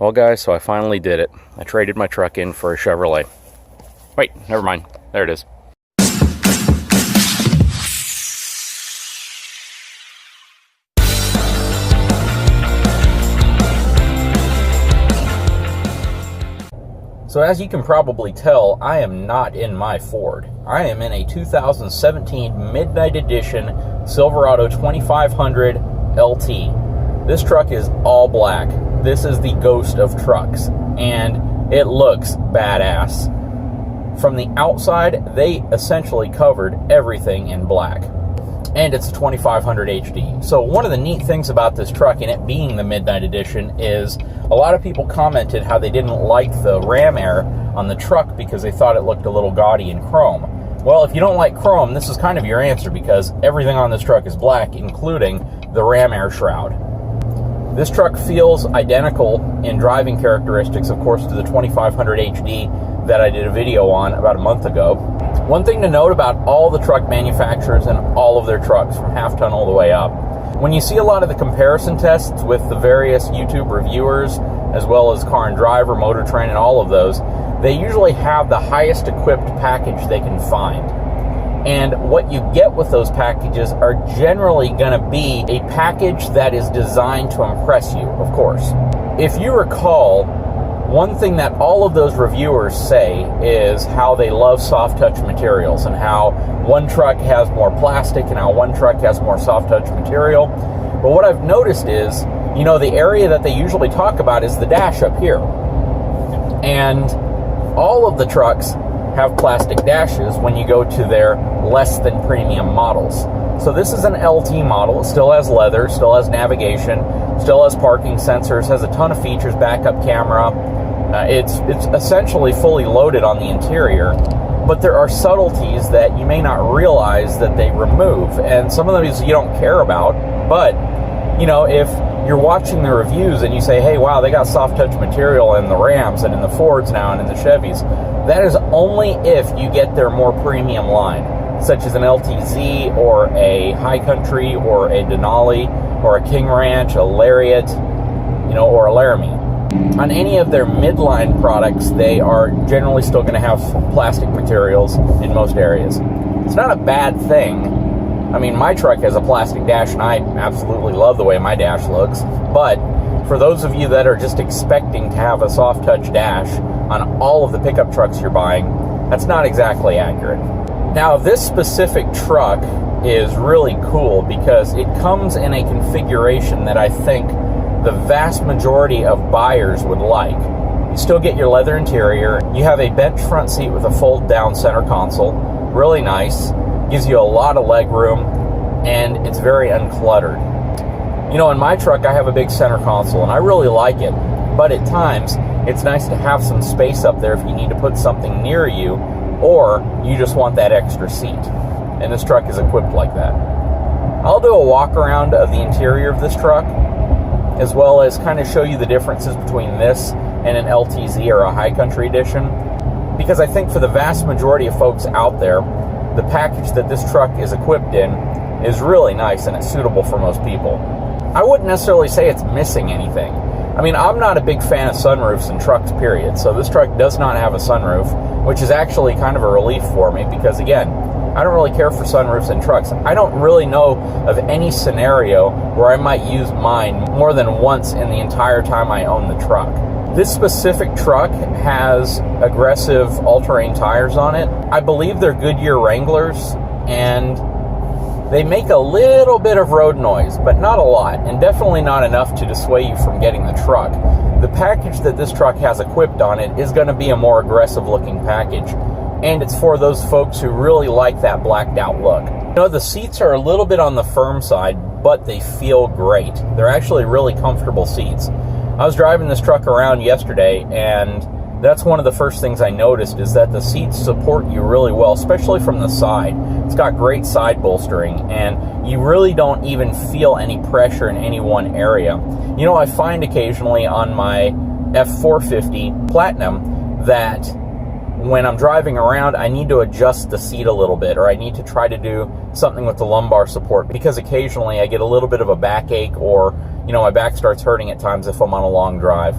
Well guys, so I finally did it. I traded my truck in for a Chevrolet. Wait, never mind. There it is. So as you can probably tell, I am not in my Ford. I am in a 2017 Midnight Edition Silverado 2500 LT. This truck is all black. This is the ghost of trucks, and it looks badass. From the outside, they essentially covered everything in black. And it's a 2500 HD. So one of the neat things about this truck, and it being the Midnight Edition, is a lot of people commented how they didn't like the ram air on the truck because they thought it looked a little gaudy in chrome. Well, if you don't like chrome, this is kind of your answer, because everything on this truck is black, including the ram air shroud. This truck feels identical in driving characteristics, of course, to the 2500 HD that I did a video on about a month ago. One thing to note about all the truck manufacturers and all of their trucks, from half ton all the way up, when you see a lot of the comparison tests with the various YouTube reviewers, as well as Car and Driver, Motor Trend, and all of those, they usually have the highest equipped package they can find. And what you get with those packages are generally going to be a package that is designed to impress you, of course. If you recall, one thing that all of those reviewers say is how they love soft touch materials, and how one truck has more plastic and how one truck has more soft touch material. But what I've noticed is, you know, the area that they usually talk about is the dash up here. And all of the trucks have plastic dashes when you go to their less than premium models. So this is an LT model. It still has leather, still has navigation, still has parking sensors, has a ton of features, backup camera. It's essentially fully loaded on the interior, but there are subtleties that you may not realize that they remove, and some of these you don't care about. But you know, if you're watching the reviews and you say, hey, wow, they got soft touch material in the Rams and in the Fords now and in the Chevys, that is only if you get their more premium line, such as an LTZ or a High Country or a Denali or a King Ranch, a Lariat, you know, or a Laramie. On any of their midline products, they are generally still going to have plastic materials in most areas. It's not a bad thing. I mean, my truck has a plastic dash, and I absolutely love the way my dash looks. But for those of you that are just expecting to have a soft touch dash on all of the pickup trucks you're buying, that's not exactly accurate. Now, this specific truck is really cool because it comes in a configuration that I think the vast majority of buyers would like. You still get your leather interior. You have a bench front seat with a fold down center console. Really nice. Gives you a lot of leg room, and it's very uncluttered. You know, in my truck, I have a big center console, and I really like it. But at times, it's nice to have some space up there if you need to put something near you, or you just want that extra seat. And this truck is equipped like that. I'll do a walk around of the interior of this truck, as well as kind of show you the differences between this and an LTZ or a High Country Edition, because I think for the vast majority of folks out there, the package that this truck is equipped in is really nice and it's suitable for most people. I wouldn't necessarily say it's missing anything. I mean, I'm not a big fan of sunroofs in trucks, period, so this truck does not have a sunroof, which is actually kind of a relief for me because, again, I don't really care for sunroofs in trucks. I don't really know of any scenario where I might use mine more than once in the entire time I own the truck. This specific truck has aggressive all-terrain tires on it. I believe they're Goodyear Wranglers, and they make a little bit of road noise, but not a lot, and definitely not enough to dissuade you from getting the truck. The package that this truck has equipped on it is going to be a more aggressive-looking package, and it's for those folks who really like that blacked-out look. You know, the seats are a little bit on the firm side, but they feel great. They're actually really comfortable seats. I was driving this truck around yesterday, and that's one of the first things I noticed is that the seats support you really well, especially from the side. It's got great side bolstering, and you really don't even feel any pressure in any one area. You know, I find occasionally on my F450 Platinum that when I'm driving around, I need to adjust the seat a little bit, or I need to try to do something with the lumbar support, because occasionally I get a little bit of a backache, or, you know, my back starts hurting at times if I'm on a long drive.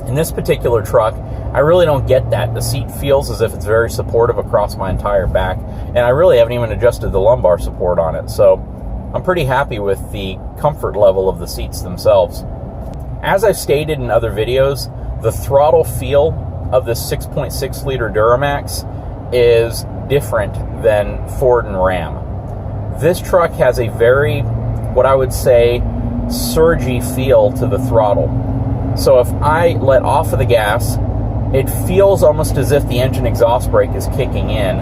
In this particular truck, I really don't get that. The seat feels as if it's very supportive across my entire back, and I really haven't even adjusted the lumbar support on it. So I'm pretty happy with the comfort level of the seats themselves. As I've stated in other videos, the throttle feel of this 6.6 liter Duramax is different than Ford and Ram. This truck has a very, what I would say, surgy feel to the throttle. So if I let off of the gas, it feels almost as if the engine exhaust brake is kicking in.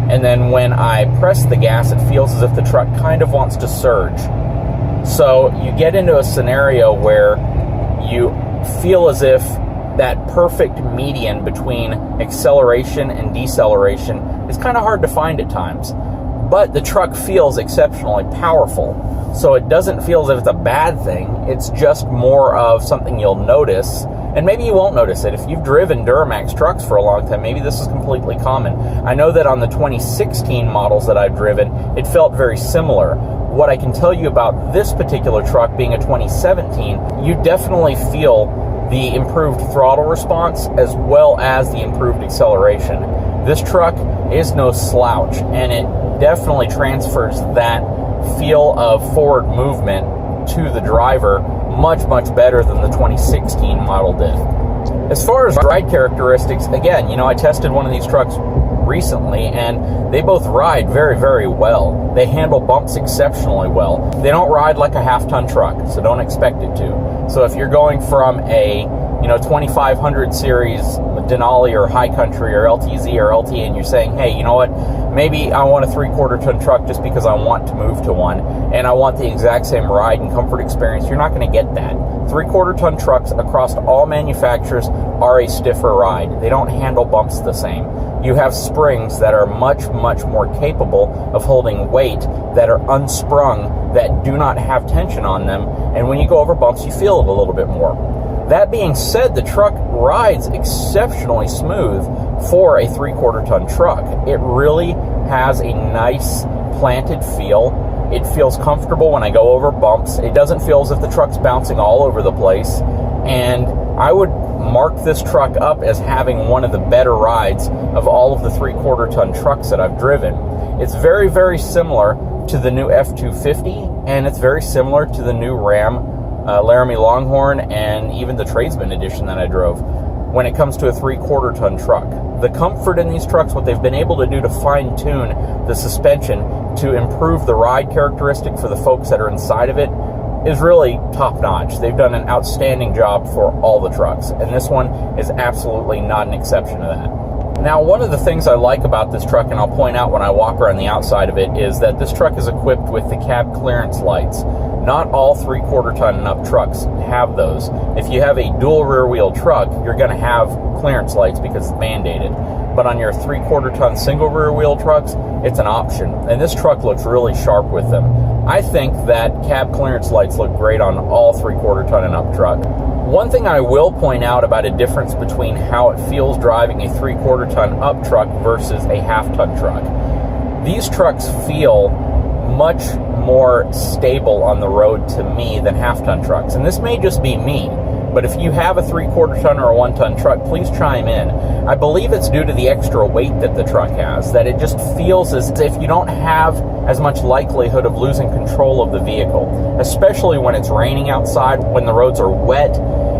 And then when I press the gas, it feels as if the truck kind of wants to surge. So you get into a scenario where you feel as if that perfect median between acceleration and deceleration is kind of hard to find at times. But the truck feels exceptionally powerful. So it doesn't feel as if it's a bad thing. It's just more of something you'll notice. And maybe you won't notice it. If you've driven Duramax trucks for a long time, maybe this is completely common. I know that on the 2016 models that I've driven, it felt very similar. What I can tell you about this particular truck being a 2017, you definitely feel the improved throttle response as well as the improved acceleration. This truck is no slouch, and it definitely transfers that feel of forward movement to the driver much, much better than the 2016 model did. As far as ride characteristics, again, I tested one of these trucks recently, and they both ride very, very well. They handle bumps exceptionally well. They don't ride like a half-ton truck, so don't expect it to. So if you're going from a 2500 series Denali or High Country or LTZ or LT, and you're saying, hey, you know what, maybe I want a 3/4 ton truck just because I want to move to one, and I want the exact same ride and comfort experience, you're not going to get that. 3/4 ton trucks across all manufacturers are a stiffer ride. They don't handle bumps the same. You have springs that are much, much more capable of holding weight, that are unsprung, that do not have tension on them, and when you go over bumps, you feel it a little bit more. That being said, the truck rides exceptionally smooth for a 3/4 ton truck. It really has a nice planted feel. It feels comfortable when I go over bumps. It doesn't feel as if the truck's bouncing all over the place. And I would mark this truck up as having one of the better rides of all of the 3/4 ton trucks that I've driven. It's very, very similar to the new F-250, and it's very similar to the new Ram Laramie Longhorn, and even the Tradesman edition that I drove when it comes to a 3/4 ton truck. The comfort in these trucks, what they've been able to do to fine-tune the suspension to improve the ride characteristic for the folks that are inside of it, is really top-notch. They've done an outstanding job for all the trucks, and this one is absolutely not an exception to that. Now, one of the things I like about this truck, and I'll point out when I walk around the outside of it, is that this truck is equipped with the cab clearance lights. Not all 3/4 ton and up trucks have those. If you have a dual rear wheel truck, you're going to have clearance lights because it's mandated. But on your 3/4 ton single rear wheel trucks, it's an option. And this truck looks really sharp with them. I think that cab clearance lights look great on all 3/4 ton and up truck. One thing I will point out about a difference between how it feels driving a 3/4 ton up truck versus a half-ton truck. These trucks feel much more stable on the road to me than half-ton trucks. And this may just be me, but if you have a 3/4 ton or a 1-ton truck, please chime in. I believe it's due to the extra weight that the truck has, that it just feels as if you don't have as much likelihood of losing control of the vehicle, especially when it's raining outside, when the roads are wet.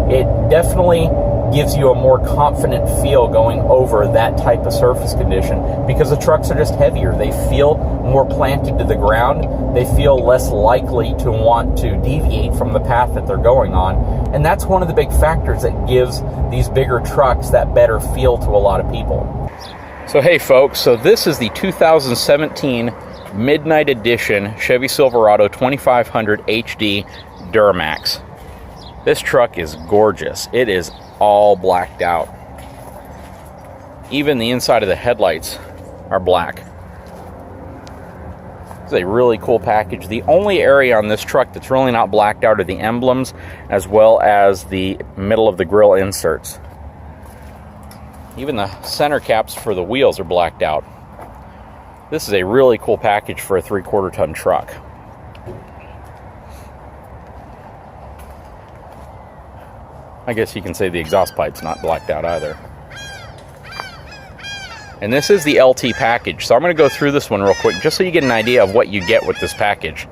It definitely gives you a more confident feel going over that type of surface condition because the trucks are just heavier. They feel more planted to the ground. They feel less likely to want to deviate from the path that they're going on. And that's one of the big factors that gives these bigger trucks that better feel to a lot of people. So hey folks, so this is the 2017 Midnight Edition Chevy Silverado 2500 HD Duramax. This truck is gorgeous. It is all blacked out. Even the inside of the headlights are black. It's a really cool package. The only area on this truck that's really not blacked out are the emblems, as well as the middle of the grille inserts. Even the center caps for the wheels are blacked out. This is a really cool package for a 3/4 ton truck. I guess you can say the exhaust pipe's not blacked out either. And this is the LT package, so I'm going to go through this one real quick just so you get an idea of what you get with this package.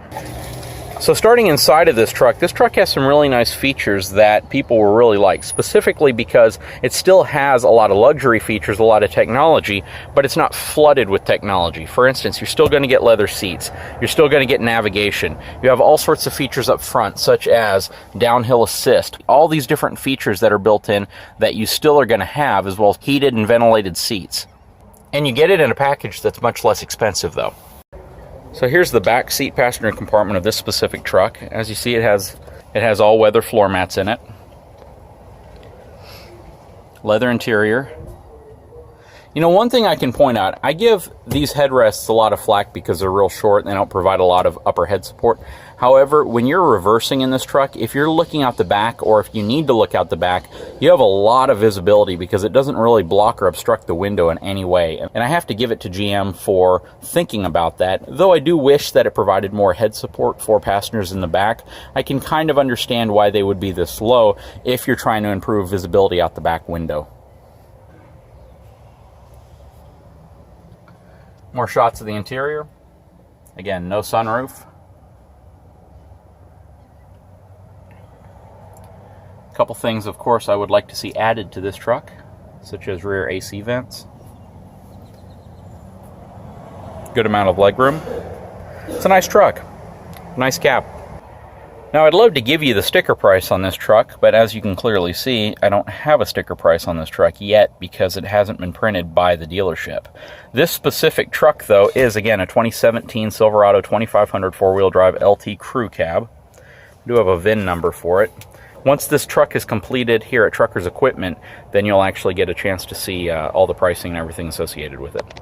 So starting inside of this truck has some really nice features that people will really like, specifically because it still has a lot of luxury features, a lot of technology, but it's not flooded with technology. For instance, you're still going to get leather seats. You're still going to get navigation. You have all sorts of features up front, such as downhill assist. All these different features that are built in that you still are going to have, as well as heated and ventilated seats. And you get it in a package that's much less expensive, though. So here's the back seat passenger compartment of this specific truck. As you see, it has all-weather floor mats in it. Leather interior. You know, one thing I can point out, I give these headrests a lot of flack because they're real short and they don't provide a lot of upper head support. However, when you're reversing in this truck, if you're looking out the back or if you need to look out the back, you have a lot of visibility because it doesn't really block or obstruct the window in any way. And I have to give it to GM for thinking about that. Though I do wish that it provided more head support for passengers in the back, I can kind of understand why they would be this low if you're trying to improve visibility out the back window. More shots of the interior. Again, no sunroof. A couple things, of course, I would like to see added to this truck, such as rear AC vents. Good amount of legroom. It's a nice truck. Nice cab. Now, I'd love to give you the sticker price on this truck, but as you can clearly see, I don't have a sticker price on this truck yet because it hasn't been printed by the dealership. This specific truck, though, is, again, a 2017 Silverado 2500 four-wheel drive LT crew cab. I do have a VIN number for it. Once this truck is completed here at Truckers Equipment, then you'll actually get a chance to see all the pricing and everything associated with it.